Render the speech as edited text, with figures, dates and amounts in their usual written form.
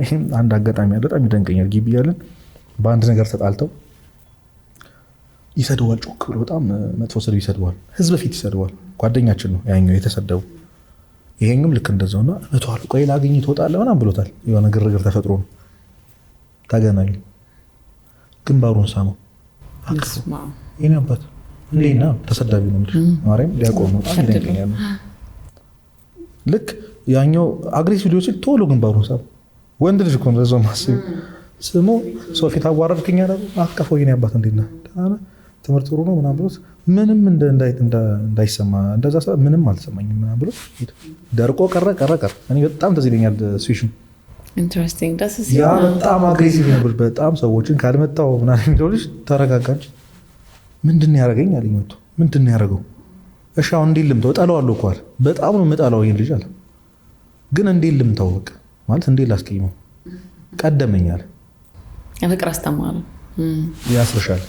ይሄም አንድ አጋጣሚ አለ በጣም ይደንቀኛል። ግቢ ያለን በአንድ ነገር ተጣልተው ይሰድዋል፣ ጮክ ብሎ በጣም መጥፎ ስድብ ይሰድዋል። ህዝብ ፊት ይሰድዋል። ጓደኛችን ነው ያኛው የተሰደቡ። ይሄኛውም ልክ እንደዛውና እቷል ቆይ ላግኝ ትወጣለህ ምናምን ብሎታል። የሆነ ግርግር ተፈጥሮ ነው ተገናኙ። ግንባሩን ሳመው አቅፎ የኔ አባት እንዴና ተሰዳቢ ነው እንዴ ማርያም ሊያቆም ነው በጣም ይደንቀኛል። ልክ ያኛው አግሬሲቭ ሊሆን ሲል ቶሎ ግንባሩን ሳመው። ወንድ ልጅ እኮ ነው ለዛው ማስብ ስሙ ሶፊት አዋረድከኝ አለ አቀፈው። የኔ አባት እንዴና ትምህርት ጥሩ ነው ምናምን ብሎት ምንም እንዳይሰማ እንደዛ ምንም አልሰማኝም ምናምን ብሎ ደርቆ ቀረ። እኔ በጣም ተዝ ይለኛል ሲቹዌሽን ኢንተረስቲንግ ዳስ ኢዝ ያ በጣም አግሬሲቭ ነበር። በጣም ሰዎችን ካልመጣው ምናምን የሚለው ልጅ ተረጋጋች። ምንድን ነው ያደረገኝ አለኝ መጥቶ ምንድን ነው ያደረገው? እሺ አሁን እንዴት ልምተው? እጠላዋለሁ እኮ አለ። በጣም ነው የምጠላው ይሄን ልጅ አለ። ግን እንዴት ልምተው? በቃ ማለት እንዴት ላስቀይመው? ቀደመኝ አለ። ፍቅር አስተማረ። ያስርሻል